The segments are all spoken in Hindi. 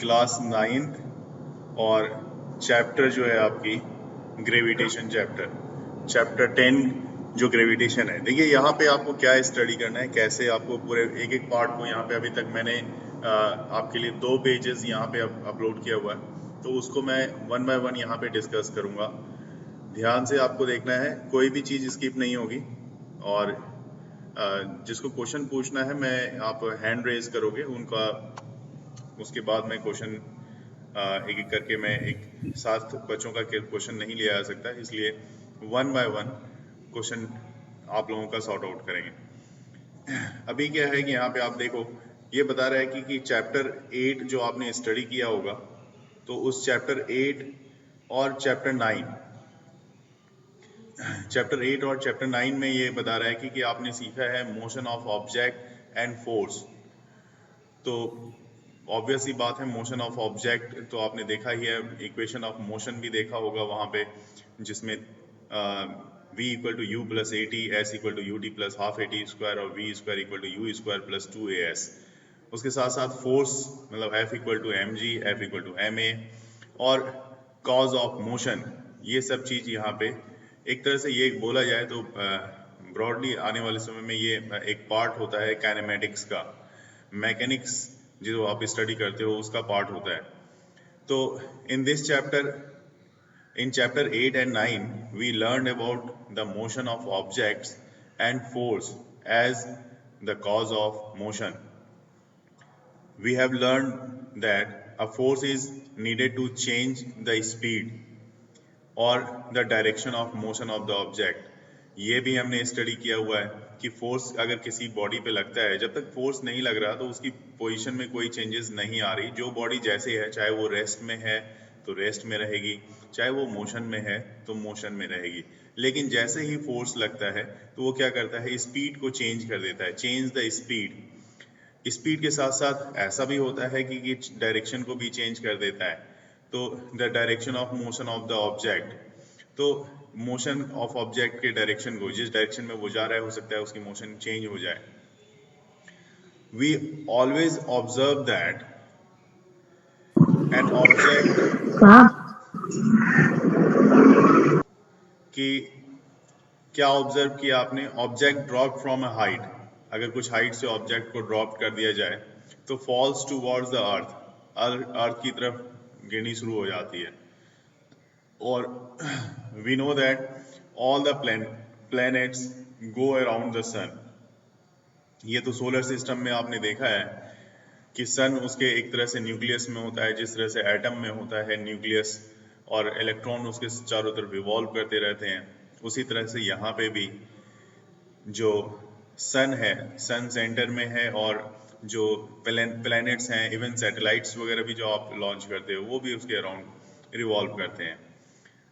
क्लास 9 और चैप्टर जो है आपकी ग्रेविटेशन चैप्टर 10 जो ग्रेविटेशन है। देखिए यहाँ पे आपको क्या स्टडी करना है, कैसे आपको पूरे एक एक पार्ट को यहाँ पे अभी तक मैंने आपके लिए 2 पेजेस यहाँ पे अपलोड किया हुआ है, तो उसको मैं 1 बाय 1 यहाँ पे डिस्कस करूँगा। ध्यान से आपको देखना है, कोई भी चीज़ स्किप नहीं होगी। और जिसको क्वेश्चन पूछना है मैं आप हैंड रेज करोगे उनका, उसके बाद मैं क्वेश्चन एक एक करके, मैं एक साथ बच्चों का क्वेश्चन नहीं लिया जा सकता, इसलिए 1 बाय 1 क्वेश्चन आप लोगों का सॉर्ट आउट करेंगे। अभी क्या है कि यहाँ पे आप देखो, ये बता रहा है कि चैप्टर 8 जो आपने स्टडी किया होगा, तो उस चैप्टर 8 और चैप्टर 9 में ये बता रहा है कि आपने सीखा है motion of object and force. तो ऑब्वियस ही बात है, मोशन ऑफ ऑब्जेक्ट तो आपने देखा ही है, इक्वेशन ऑफ मोशन भी देखा होगा वहां पे, जिसमें v equal to u plus a t, s equal to u t plus half a t square और v square equal to u square plus 2as। उसके साथ साथ फोर्स मतलब F equal to m g, F equal to m a, और कॉज ऑफ मोशन, ये सब चीज यहाँ पे एक तरह से ये बोला जाए तो ब्रॉडली आने वाले समय में ये एक पार्ट होता है काइनेमेटिक्स का, मैकेनिक्स जो आप स्टडी करते हो उसका पार्ट होता है। तो in this chapter, in chapter 8 and 9 we learned about the motion of objects and force as the cause of motion. We have learned that a force is needed to change the speed or the direction of motion of the object. ये भी हमने स्टडी किया हुआ है कि फोर्स अगर किसी बॉडी पे लगता है, जब तक फोर्स नहीं लग रहा तो उसकी पोजीशन में कोई चेंजेस नहीं आ रही। जो बॉडी जैसे है, चाहे वो रेस्ट में है तो रेस्ट में रहेगी, चाहे वो मोशन में है तो मोशन में रहेगी। लेकिन जैसे ही फोर्स लगता है तो वो क्या करता है, स्पीड को चेंज कर देता है, चेंज द स्पीड। स्पीड के साथ साथ ऐसा भी होता है कि डायरेक्शन को भी चेंज कर देता है। तो the direction of motion of the object, तो मोशन ऑफ ऑब्जेक्ट के डायरेक्शन को, जिस डायरेक्शन में वो जा रहा है, हो सकता है उसकी मोशन चेंज हो जाए। We always observe that an object, कि क्या ऑब्जर्व किया आपने, object drop from a height, अगर कुछ हाइट से ऑब्जेक्ट को ड्रॉप कर दिया जाए तो फॉल्स टूवर्ड्स द अर्थ, अर्थ की तरफ गिरनी शुरू हो जाती है। और we know that all the planets go around the sun। ये तो सोलर सिस्टम में आपने देखा है कि सन उसके एक तरह से न्यूक्लियस में होता है, जिस तरह से एटम में होता है न्यूक्लियस और इलेक्ट्रॉन उसके चारों तरफ रिवॉल्व करते रहते हैं, उसी तरह से यहाँ पे भी जो सन है, सन सेंटर में है, और जो प्लैनेट्स हैं, इवन सैटेलाइट्स वगैरह भी जो आप लॉन्च करते हो, वो भी उसके अराउंड रिवॉल्व करते हैं।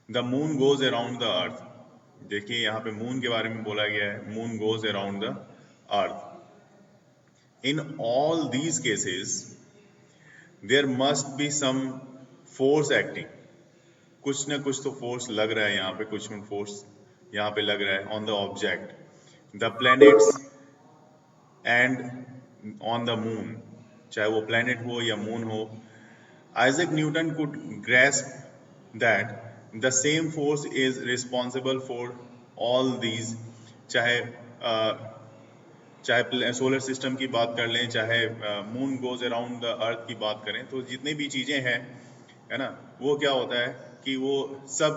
The moon goes around the अर्थ, देखिए यहाँ पे मून के बारे में बोला गया है, moon goes around the earth. In all these cases there must be some force acting, कुछ ना कुछ तो फोर्स लग रहा है यहाँ पे, कुछ फोर्स यहाँ पे लग रहा है on the object, the planets and on the moon, चाहे वो प्लैनेट हो या मून हो। Isaac Newton could grasp that the same force is responsible for all these, चाहे सोलर सिस्टम की बात कर लें, चाहे मून गोज अराउंड द अर्थ की बात करें, तो जितनी भी चीजें हैं, है ना, वो क्या होता है कि वो सब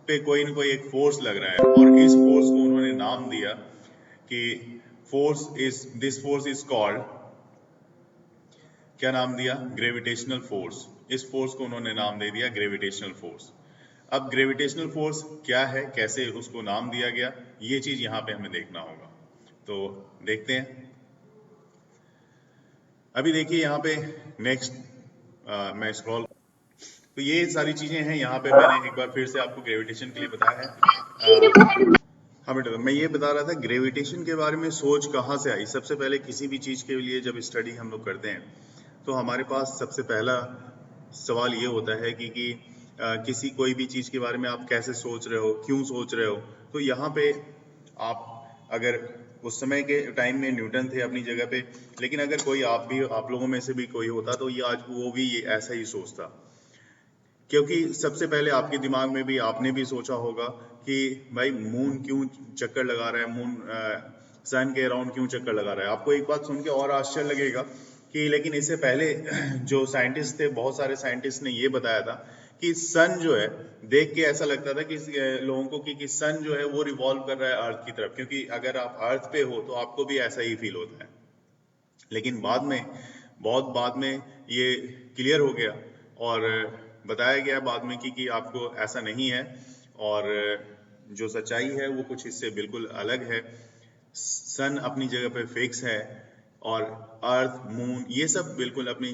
पे कोई ना कोई एक फोर्स लग रहा है, और इस फोर्स को उन्होंने नाम दिया कि दिस फोर्स इज कॉल्ड, क्या नाम दिया, ग्रेविटेशनल फोर्स। इस फोर्स को उन्होंने नाम दे दिया ग्रेविटेशनल फोर्स। अब ग्रेविटेशनल फोर्स क्या है, कैसे उसको नाम दिया गया, ये चीज यहाँ पे हमें देखना होगा। तो देखते हैं। अभी देखिए यहाँ पे नेक्स्ट मैं स्क्रॉल, तो ये सारी चीजें हैं यहाँ पे, मैंने एक बार फिर से आपको ग्रेविटेशन के लिए बताया है। हाँ बेटा, मैं ये बता रहा था ग्रेविटेशन के बारे में सोच कहाँ से आई। सबसे पहले किसी भी चीज के लिए जब स्टडी हम लोग करते हैं तो हमारे पास सबसे पहला सवाल ये होता है कि किसी कोई भी चीज के बारे में आप कैसे सोच रहे हो, क्यों सोच रहे हो। तो यहाँ पे आप अगर उस समय के टाइम में न्यूटन थे अपनी जगह पे, लेकिन अगर कोई आप लोगों में से भी कोई होता तो ये आज वो भी ये ऐसा ही सोचता, क्योंकि सबसे पहले आपके दिमाग में भी आपने भी सोचा होगा कि भाई मून क्यों चक्कर लगा रहा है, मून सन के अराउंड क्यों चक्कर लगा रहा है। आपको एक बात सुन के और आश्चर्य लगेगा कि लेकिन इससे पहले जो साइंटिस्ट थे, बहुत सारे साइंटिस्ट ने ये बताया था कि सन जो है, देख के ऐसा लगता था कि लोगों को कि सन जो है वो रिवॉल्व कर रहा है अर्थ की तरफ, क्योंकि अगर आप अर्थ पे हो तो आपको भी ऐसा ही फील होता है। लेकिन बाद में, बहुत बाद में ये क्लियर हो गया और बताया गया बाद में कि आपको ऐसा नहीं है, और जो सच्चाई है वो कुछ इससे बिल्कुल अलग है। सन अपनी जगह पे फिक्स है और अर्थ, मून, ये सब बिल्कुल अपनी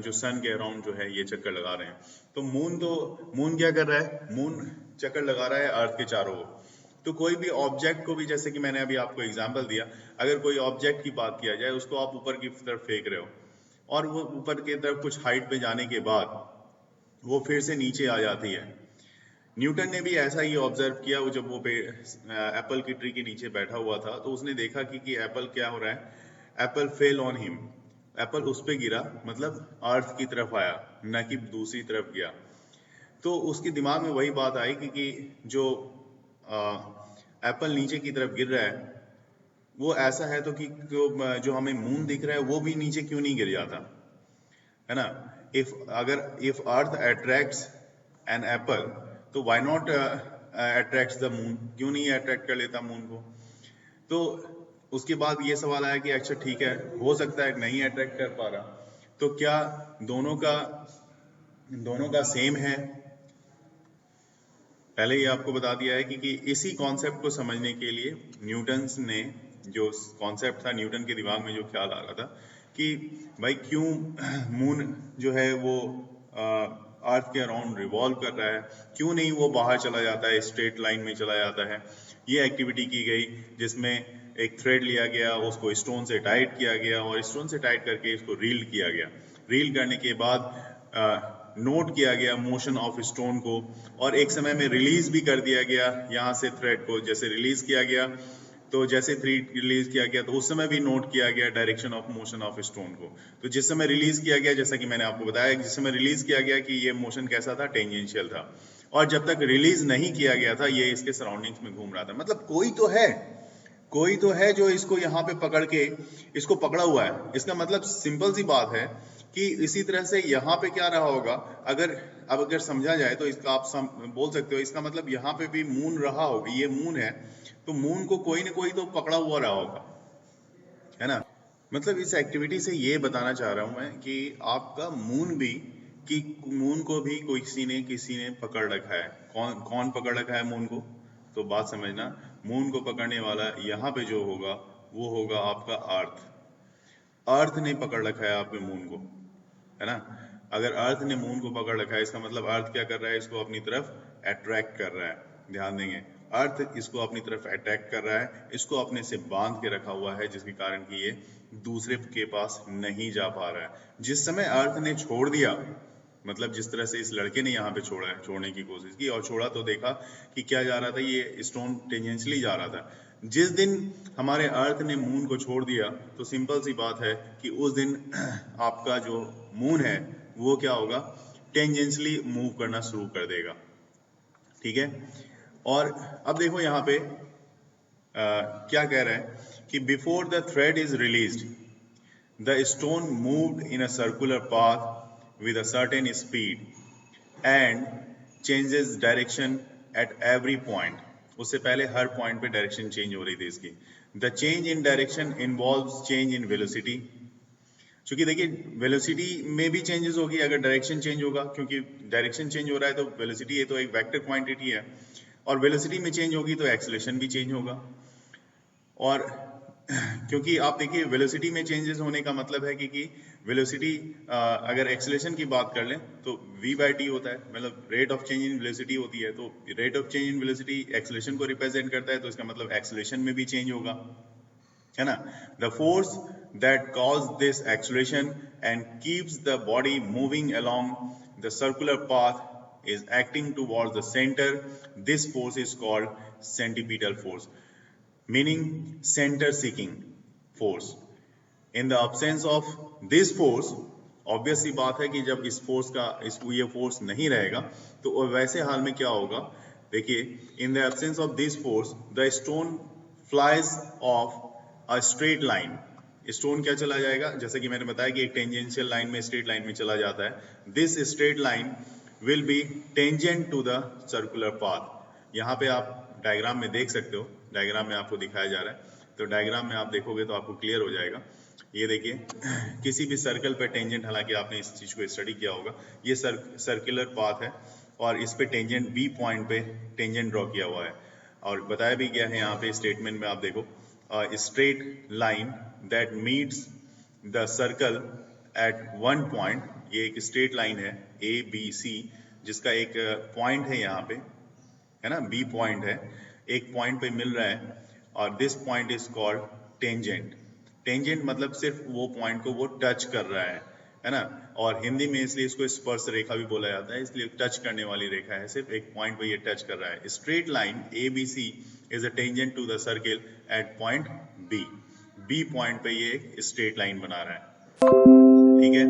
जो सन के अराउंड जो है ये चक्कर लगा रहे हैं। तो मून क्या कर रहा है, मून चक्कर लगा रहा है अर्थ के चारों ओर। तो कोई भी ऑब्जेक्ट को भी, जैसे कि मैंने अभी आपको एग्जांपल दिया, अगर कोई ऑब्जेक्ट की बात किया जाए, उसको आप ऊपर की तरफ फेंक रहे हो और वो ऊपर की तरफ कुछ हाइट पे जाने के बाद वो फिर से नीचे आ जाती है। न्यूटन ने भी ऐसा ही ऑब्जर्व किया, वो जब वो एप्पल की ट्री के नीचे बैठा हुआ था तो उसने देखा कि एप्पल क्या हो रहा है, Apple fell on him, Apple उस पे गिरा, मतलब अर्थ की तरफ आया, न कि दूसरी तरफ गया। तो उसके दिमाग में वही बात आई कि जो एप्पल नीचे की तरफ गिर रहा है वो ऐसा है तो कि जो हमें मून दिख रहा है वो भी नीचे क्यों नहीं गिर जाता, है ना। If earth attracts an apple तो why not attracts the moon, क्यों नहीं अट्रैक्ट कर लेता मून को। तो उसके बाद ये सवाल आया कि अच्छा ठीक है, हो सकता है नहीं अट्रैक्ट कर पा रहा, तो क्या दोनों का सेम है। पहले ही आपको बता दिया है कि इसी कॉन्सेप्ट को समझने के लिए न्यूटन ने, जो कॉन्सेप्ट था न्यूटन के दिमाग में जो ख्याल आ रहा था कि भाई क्यों मून जो है वो अर्थ के अराउंड रिवॉल्व कर रहा है, क्यों नहीं वो बाहर चला जाता है, स्ट्रेट लाइन में चला जाता है। ये एक्टिविटी की गई जिसमें एक थ्रेड लिया गया, उसको स्टोन से टाइट किया गया और स्टोन से टाइट करके इसको रील किया गया। रील करने के बाद नोट किया गया मोशन ऑफ स्टोन को, और एक समय में रिलीज भी कर दिया गया यहाँ से थ्रेड को। जैसे रिलीज किया गया तो जैसे थ्रेड रिलीज किया गया तो उस समय भी नोट किया गया direction of motion of stone को। तो जिस समय रिलीज किया गया, जैसा कि मैंने आपको बताया, जिस समय रिलीज किया गया कि ये मोशन कैसा था, टेंजेंशियल था, और जब तक रिलीज नहीं किया गया था ये इसके सराउंडिंग्स में घूम रहा था। मतलब कोई तो है जो इसको यहाँ पे पकड़ के इसको पकड़ा हुआ है। इसका मतलब सिंपल सी बात है कि इसी तरह से यहाँ पे क्या रहा होगा, अगर समझा जाए तो इसका आप बोल सकते हो, इसका मतलब यहाँ पे भी मून रहा होगा, ये मून है तो मून को कोई ना कोई तो पकड़ा हुआ रहा होगा, है ना। मतलब इस एक्टिविटी से ये बताना चाह रहा हूं मैं कि आपका मून भी, कि मून को भी किसी ने पकड़ रखा है। कौन पकड़ रखा है मून को, तो बात समझना, मून को पकड़ने वाला यहाँ पे जो होगा वो होगा आपका अर्थ ने पकड़ रखा है आपके मून को, है ना। अगर अर्थ ने मून को पकड़ रखा है, इसका मतलब अर्थ क्या कर रहा है, इसको अपनी तरफ अट्रैक्ट कर रहा है। ध्यान देंगे, अर्थ इसको अपनी तरफ अट्रैक्ट कर रहा है, इसको अपने से बांध के रखा हुआ है, जिसके कारण कि ये दूसरे के पास नहीं जा पा रहा है। जिस समय अर्थ ने छोड़ दिया, मतलब जिस तरह से इस लड़के ने यहाँ पे छोड़ने की कोशिश की और छोड़ा तो देखा कि क्या जा रहा था, ये स्टोन टेंजेंशियली जा रहा था। जिस दिन हमारे अर्थ ने मून को छोड़ दिया तो सिंपल सी बात है कि उस दिन आपका जो मून है वो क्या होगा, टेंजेंशियली मूव करना शुरू कर देगा। ठीक है, और अब देखो यहाँ पे क्या कह रहा है कि before the thread is released the stone moved in a circular path with a certain speed and changes direction at every point. उससे पहले हर पॉइंट पे डायरेक्शन चेंज हो रही थी इसकी। The change in direction involves change in velocity. क्योंकि देखिए वेलोसिटी में भी चेंजेस होगी अगर डायरेक्शन चेंज होगा, क्योंकि डायरेक्शन चेंज हो रहा है तो वेलोसिटी, ये तो एक वेक्टर क्वांटिटी है, और वेलोसिटी में चेंज होगी तो एक्सेलरेशन भी चेंज होगा। और क्योंकि आप देखिए वेलोसिटी में चेंजेस होने का मतलब है कि वेलोसिटी, अगर एक्सेलरेशन की बात कर लें तो v/t होता है, मतलब rate of change in velocity होती है। तो rate of change in velocity acceleration को रिप्रेजेंट करता है, तो इसका मतलब एक्सेलरेशन में भी चेंज होगा, है ना। The force that cause this acceleration and keeps the body moving along the circular path is acting towards the centre. This force is called centripetal force. meaning center seeking force. In the absence of this force, obvious सी बात है कि जब इस फोर्स का ये फोर्स नहीं रहेगा तो वैसे हाल में क्या होगा, देखिए, in the absence of this force the stone flies off a straight line. Stone क्या चला जाएगा, जैसे कि मैंने बताया कि एक टेंजेंशियल लाइन में, स्ट्रेट लाइन में चला जाता है. This straight line will be tangent to the circular path. यहाँ पे आप डायग्राम में देख सकते हो, डायग्राम में आपको दिखाया जा रहा है, तो डायग्राम में आप देखोगे तो आपको क्लियर हो जाएगा. ये देखिए, किसी भी सर्कल पे टेंजेंट, हालांकि आपने इस चीज को स्टडी किया होगा, ये सर्कुलर पाथ है और इस पे टेंजेंट बी पॉइंट पे टेंजेंट ड्रॉ किया हुआ है. और बताया भी गया है यहाँ पे स्टेटमेंट में, आप देखो, straight line that meets the circle eight one point. ये एक स्ट्रेट लाइन है ए बी सी, जिसका एक पॉइंट है यहाँ पे, है ना, बी पॉइंट है, एक पॉइंट पे मिल रहा है, और this point is called tangent. Tangent मतलब सिर्फ वो पॉइंट को वो टच कर रहा है ना, और हिंदी में इसलिए इसको स्पर्श रेखा भी बोला जाता है, इसलिए टच करने वाली रेखा है, सिर्फ एक पॉइंट पे ये टच कर रहा है. Straight line A B C is a tangent to the circle at point B. B point पे ये एक स्ट्रेट लाइन बना रहा है, ठीक है.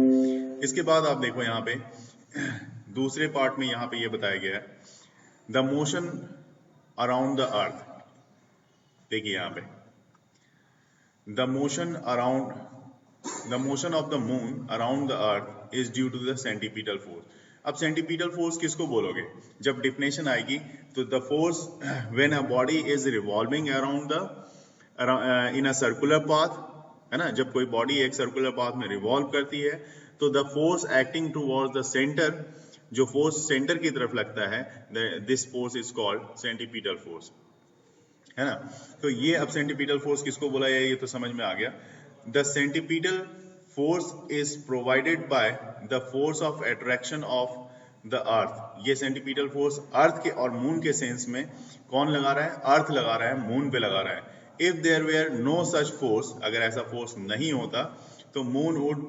इसके बाद आप देखो यहाँ पे दूसरे पार्ट में यहाँ पे ये बताया गया है, द मोशन अराउंड द अर्थ. देखिए यहाँ पे, the motion of the moon around the earth is due to the centripetal force. अब सेंटीपीटल फोर्स किसको बोलोगे, जब डिफिनेशन आएगी तो the force when a body is revolving around the in a circular path, है ना, जब कोई बॉडी एक सर्कुलर पाथ में रिवॉल्व करती है तो the force acting towards the centre, जो फोर्स सेंटर की तरफ लगता है, this force is called centripetal force, है ना. तो ये अब सेंटीपीटल फोर्स किसको बोला है ये तो समझ में आ गया. The centripetal force is provided by the force of attraction of the अर्थ. ये सेंटीपीटल फोर्स अर्थ के और मून के सेंस में कौन लगा रहा है, अर्थ लगा रहा है, मून पे लगा रहा है. If there were no such force, अगर ऐसा फोर्स नहीं होता तो moon would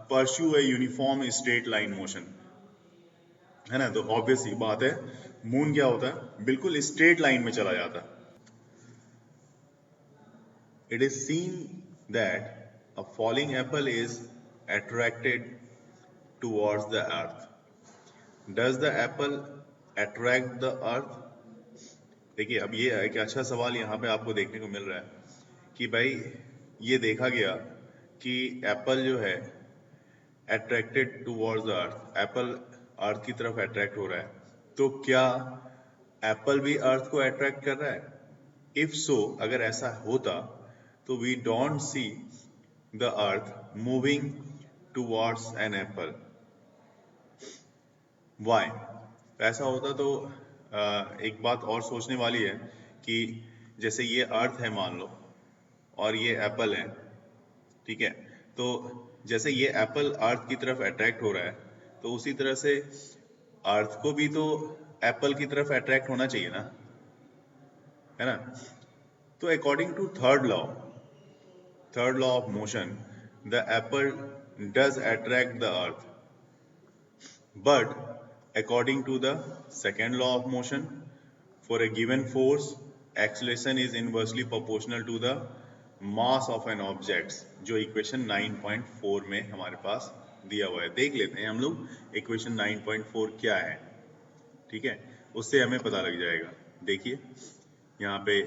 pursue a uniform straight line motion, है ना. तो ऑब्वियस ही बात है, मून क्या होता है, बिल्कुल स्ट्रेट लाइन में चला जाता है. It is seen that a falling apple is attracted towards the earth. Does the apple attract the earth? देखिए, अब ये एक अच्छा सवाल यहाँ पे आपको देखने को मिल रहा है कि भाई ये देखा गया कि एप्पल जो है attracted towards the earth, apple earth की तरफ अट्रैक्ट हो रहा है, तो क्या एप्पल भी अर्थ को अट्रैक्ट कर रहा है? इफ सो, अगर ऐसा होता तो we don't see the earth moving towards an apple. Why? ऐसा होता तो एक बात और सोचने वाली है कि जैसे ये अर्थ है मान लो और ये एप्पल है, ठीक है, तो जैसे ये एप्पल अर्थ की तरफ अट्रैक्ट हो रहा है तो उसी तरह से अर्थ को भी तो एप्पल की तरफ अट्रैक्ट होना चाहिए ना, है ना. तो according to third law of motion, the apple does attract the earth. But according to the second law of motion, for a given force, acceleration is inversely proportional to the mass of an object, जो इक्वेशन 9.4 में हमारे पास दिया हुआ है. देख लेते हैं हम लोग इक्वेशन 9.4 क्या है, ठीक है, उससे हमें पता लग जाएगा. देखिए यहाँ पे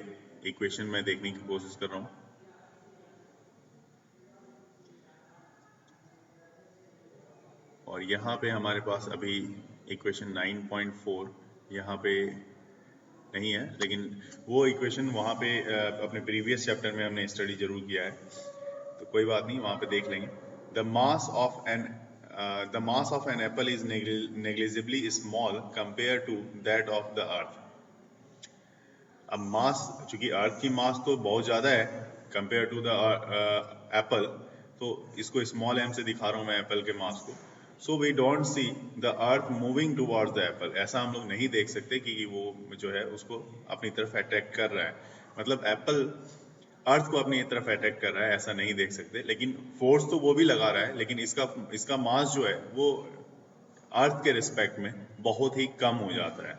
इक्वेशन मैं देखने की कोशिश कर रहा हूँ. और यहाँ पे हमारे पास अभी इक्वेशन 9.4 यहाँ पे नहीं है, लेकिन वो इक्वेशन वहाँ पे अपने प्रीवियस चैप्टर में हमने स्टडी जरूर किया है, तो कोई बात नहीं, वहाँ पे देख लेंगे. The mass of an apple is negligibly small compare to that of the earth. अब मास, चूंकि अर्थ की मास तो बहुत ज़्यादा है कंपेयर टू द एप्पल, तो इसको स्मॉल एम से दिखा रहा हूँ मैं एप्पल के मास को. So we don't see the earth moving towards the apple. ऐसा हम लोग नहीं देख सकते कि वो जो है उसको अपनी तरफ अट्रैक्ट कर रहा है, मतलब एप्पल अर्थ को अपनी तरफ अट्रैक्ट कर रहा है, ऐसा नहीं देख सकते. लेकिन फोर्स तो वो भी लगा रहा है, लेकिन इसका मास जो है वो अर्थ के रिस्पेक्ट में बहुत ही कम हो जाता है.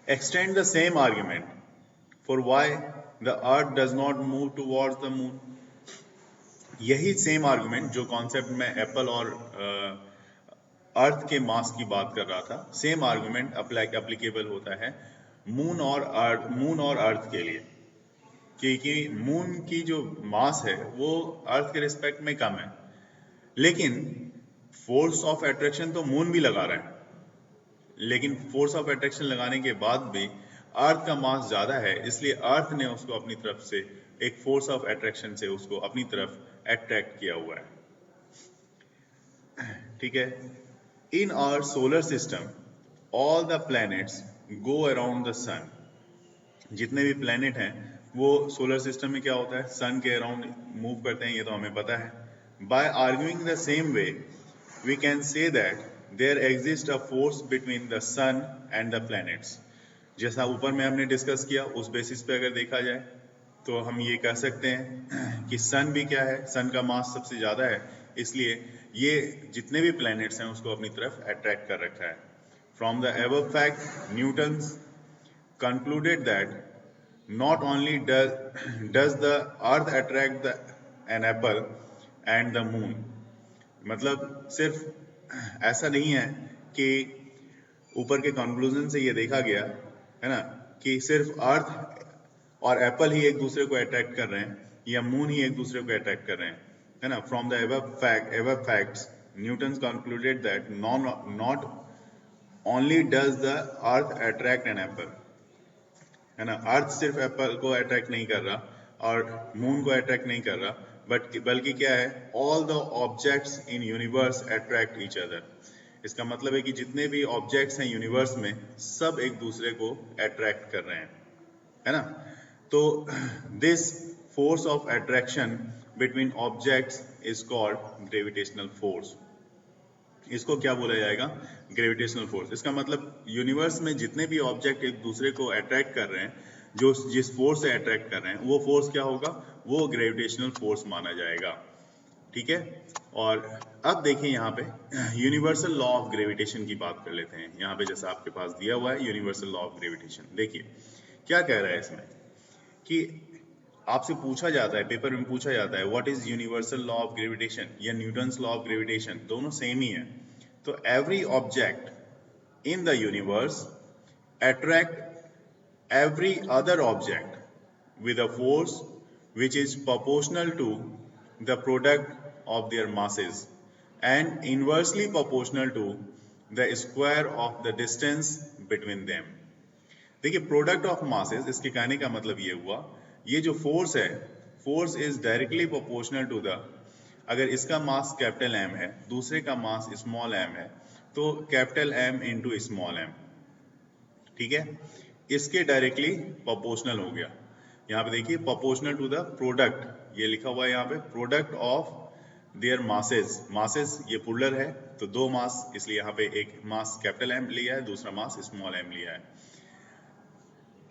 Extend the same argument for why the earth does not move towards the moon. यही सेम आर्गुमेंट जो कॉन्सेप्ट में एप्पल और अर्थ के मास की बात कर रहा था, सेम आर्गुमेंट एप्लीकेबल होता है मून और अर्थ के लिए, क्योंकि मून की जो मास है वो अर्थ के रिस्पेक्ट में कम है, लेकिन फोर्स ऑफ अट्रैक्शन तो मून भी लगा रहा है, लेकिन फोर्स ऑफ अट्रैक्शन लगाने के बाद भी अर्थ का मास ज्यादा है, इसलिए अर्थ ने उसको अपनी तरफ से एक फोर्स ऑफ अट्रैक्शन से उसको अपनी तरफ अट्रैक्ट किया हुआ है। ठीक है। In our solar system all the planets go around the sun. जितने भी प्लैनेट हैं वो सोलर सिस्टम में क्या होता है, सन के अराउंड मूव करते हैं, ये तो हमें पता है। By arguing the same way we can say that there exist a force between the sun and the planets. जैसा ऊपर में हमने डिस्कस किया, उस बेसिस पे अगर देखा जाए तो हम ये कह सकते हैं कि सन भी क्या है, सन का मास सबसे ज्यादा है, इसलिए ये जितने भी प्लैनेट्स हैं उसको अपनी तरफ अट्रैक्ट कर रखा है। From the above fact Newton's concluded that not only does the earth attract an apple and the moon, मतलब सिर्फ ऐसा नहीं है कि ऊपर के कंक्लूजन से ये देखा गया है ना कि सिर्फ अर्थ और एप्पल ही एक दूसरे को अट्रैक्ट कर रहे हैं या मून ही एक दूसरे को अट्रैक्ट कर रहे हैं, है ना। From the above facts Newton's concluded that not only does the earth attract an apple, है ना, अर्थ सिर्फ एप्पल को अट्रैक्ट नहीं कर रहा और मून को अट्रैक्ट नहीं कर रहा, बल्कि क्या है, all the objects in universe attract each other. इसका मतलब है कि जितने भी ऑब्जेक्ट्स हैं यूनिवर्स में सब एक दूसरे को अट्रैक्ट कर रहे हैं, है ना। तो this force of attraction between objects is called gravitational force. इसको क्या बोला जाएगा, ग्रेविटेशनल फोर्स। इसका मतलब यूनिवर्स में जितने भी ऑब्जेक्ट एक दूसरे को अट्रैक्ट कर रहे हैं, जो जिस फोर्स से अट्रैक्ट कर रहे हैं, वो फोर्स क्या होगा, वो ग्रेविटेशनल फोर्स माना जाएगा। ठीक है। और अब देखिए यहाँ पे यूनिवर्सल लॉ ऑफ ग्रेविटेशन की बात कर लेते हैं। यहाँ पे जैसा आपके पास दिया हुआ है यूनिवर्सल लॉ ऑफ ग्रेविटेशन, देखिए क्या कह रहा है इसमें कि आपसे पूछा जाता है, पेपर में पूछा जाता है what is universal law of gravitation या न्यूटन्स लॉ ऑफ ग्रेविटेशन, दोनों सेम ही है। तो every object in the universe attract every other object with a force which is proportional to the product of their masses and inversely proportional to the square of the distance between them। देखिए प्रोडक्ट ऑफ मासेस, इसके कहने का मतलब ये हुआ, ये जो फोर्स है, force is directly proportional to the, अगर इसका मास कैपिटल एम है, दूसरे का मास स्मॉल एम है, तो capital M into small m, ठीक है, इसके डायरेक्टली प्रोपोर्शनल हो गया। यहाँ पे देखिए प्रोपोर्शनल टू द प्रोडक्ट, ये लिखा हुआ है यहाँ पे, product of their masses. Masses ये पुलर है तो दो मास, इसलिए यहाँ पे एक मास कैपिटल एम लिया है, दूसरा मास स्मॉल एम लिया है।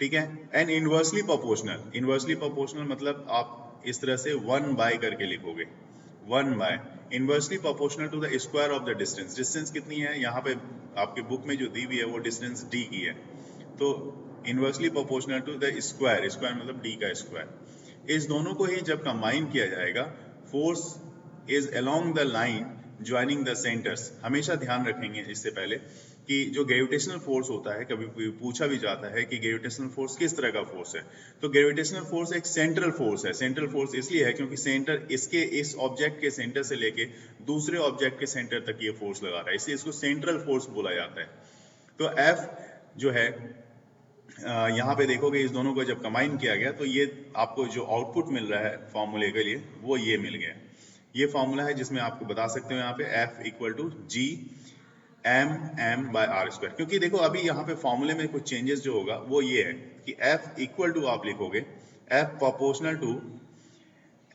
ठीक है। And inversely proportional, inversely proportional मतलब आप इस तरह से 1 बाय करके लिखोगे, 1 by inversely proportional to the square of the distance. Distance कितनी है, यहाँ पे आपके बुक में जो दी हुई है वो डिस्टेंस डी की है, तो inversely proportional to the square, square मतलब डी का स्क्वायर। इस दोनों को ही जब कंबाइन किया जाएगा, force is along the line joining the centres. हमेशा ध्यान रखेंगे इससे पहले कि जो ग्रेविटेशनल फोर्स होता है, कभी पूछा भी जाता है कि ग्रेविटेशनल फोर्स किस तरह का फोर्स है, तो ग्रेविटेशनल फोर्स एक सेंट्रल फोर्स है। सेंट्रल फोर्स इसलिए है क्योंकि सेंटर इसके, इस ऑब्जेक्ट के सेंटर से लेके दूसरे ऑब्जेक्ट के सेंटर तक ये फोर्स लगा रहा है, इसलिए इसको सेंट्रल फोर्स बोला जाता है। तो एफ जो है यहाँ पे देखोगे, इस दोनों को जब कंबाइन किया गया तो ये आपको जो आउटपुट मिल रहा है फॉर्मूले के लिए वो ये मिल गया। ये फॉर्मूला है जिसमें आपको बता सकते हो यहाँ पे F equal to G m by R square. क्योंकि देखो अभी यहाँ पे फॉर्मूले में कुछ चेंजेस जो होगा वो ये है कि F इक्वल टू आप लिखोगे F proportional to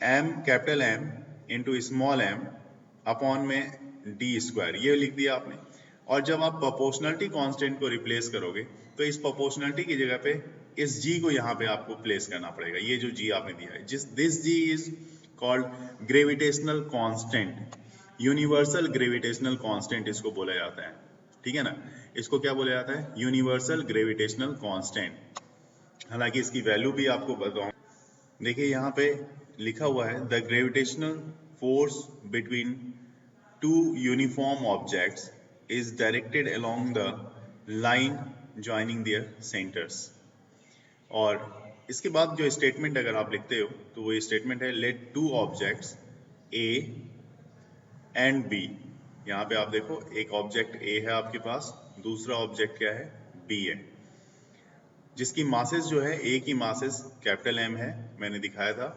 m capital M into small m upon में d स्क्वायर, ये लिख दिया आपने। और जब आप प्रोपोर्शनलिटी कांस्टेंट को रिप्लेस करोगे तो इस प्रोपोर्शनलिटी की जगह पे इस g को यहाँ पे आपको प्लेस करना पड़ेगा। ये जो g आपने दिया है, this g is called gravitational constant, universal gravitational constant इसको बोला जाता है। ठीक है ना, इसको क्या बोला जाता है, यूनिवर्सल ग्रेविटेशनल कांस्टेंट। हालांकि इसकी वैल्यू भी आपको बताऊं। देखिए यहाँ पे लिखा हुआ है the gravitational force between to uniform objects is directed along the line joining there centres. और इसके बाद जो स्टेटमेंट अगर आप लिखते हो तो वो स्टेटमेंट है let two objects A and B. यहाँ पे आप देखो एक ऑब्जेक्ट ए है आपके पास, दूसरा ऑब्जेक्ट क्या है, बी है, जिसकी मासेस जो है ए की मासेस कैपिटल एम है, मैंने दिखाया था,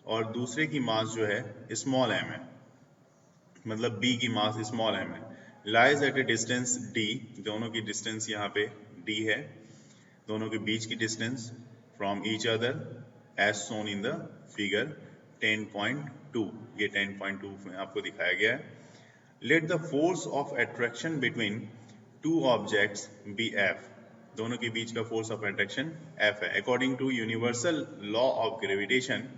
और दूसरे की मास जो है स्मॉल एम है, मतलब बी की मास स्मॉल एम है। Lies at A distance D, दोनों की डिस्टेंस यहाँ पे डी है, दोनों के बीच की distance from each other as shown in the figure 10.2, ये 10.2 में आपको दिखाया गया है। Let the force of attraction between two objects be F, दोनों के बीच का फोर्स ऑफ अट्रैक्शन एफ है। According to universal law of gravitation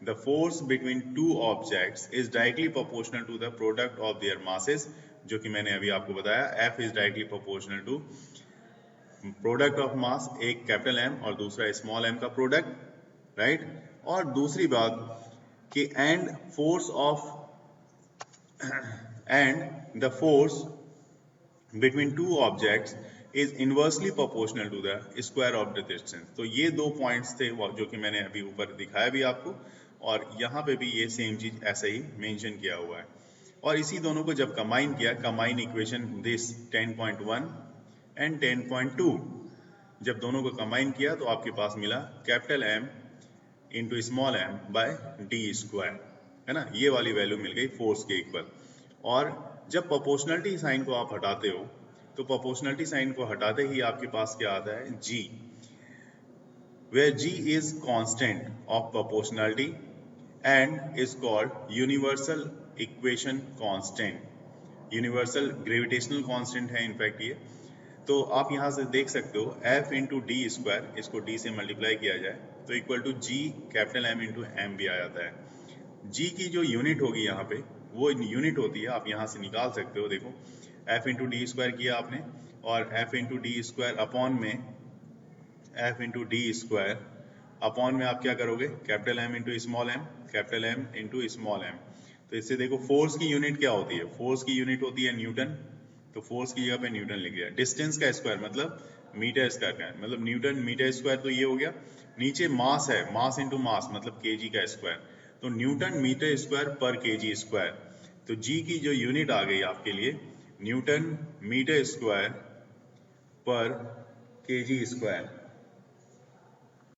the force between two objects is directly proportional to the product of their masses, जो कि मैंने अभी आपको बताया, F is directly proportional to product of mass, एक कैपिटल एम और दूसरा स्मॉल एम का प्रोडक्ट, राइट। और दूसरी बात कि and the force between two objects is inversely proportional to the square of the distance. तो ये दो पॉइंट्स थे जो कि मैंने अभी ऊपर दिखाया भी आपको, और यहाँ पे भी ये सेम चीज ऐसे ही मेंशन किया हुआ है। और इसी दोनों को जब कंबाइन किया, कंबाइन इक्वेशन दिस 10.1 एंड 10.2, जब दोनों को कंबाइन किया तो आपके पास मिला capital M into small M by D square, है ना, ये वाली वैल्यू मिल गई फोर्स के इक्वल। और जब प्रोपोर्शनलिटी साइन को आप हटाते हो तो प्रोपोर्शनलिटी साइन को हटाते ही आपके पास क्या आता है, G, where G is constant of proportionality and is called universal equation constant, universal gravitational constant है इनफैक्ट ये। तो आप यहाँ से देख सकते हो एफ इंटू डी स्क्वायर, इसको डी से मल्टीप्लाई किया जाए तो equal to G capital M into m भी आ जाता है। जी की जो यूनिट होगी यहाँ पे वो यूनिट होती है, आप यहाँ से निकाल सकते हो, देखो एफ इंटू डी स्क्वायर किया आपने, और F into d square upon में F into d square upon में आप क्या करोगे, capital M into small m, capital M into small m. तो इससे देखो फोर्स की यूनिट क्या होती है, फोर्स की यूनिट होती है न्यूटन, तो फोर्स की जगह पे न्यूटन लिख दिया। डिस्टेंस का स्क्वायर मतलब मीटर स्क्वायर का, मतलब न्यूटन मीटर स्क्वायर, तो ये हो गया। नीचे मास है, मास इंटू मास मतलब केजी का स्क्वायर, तो न्यूटन मीटर स्क्वायर पर केजी स्क्वायर। तो जी की जो यूनिट आ गई आपके लिए न्यूटन मीटर स्क्वायर पर केजी स्क्वायर,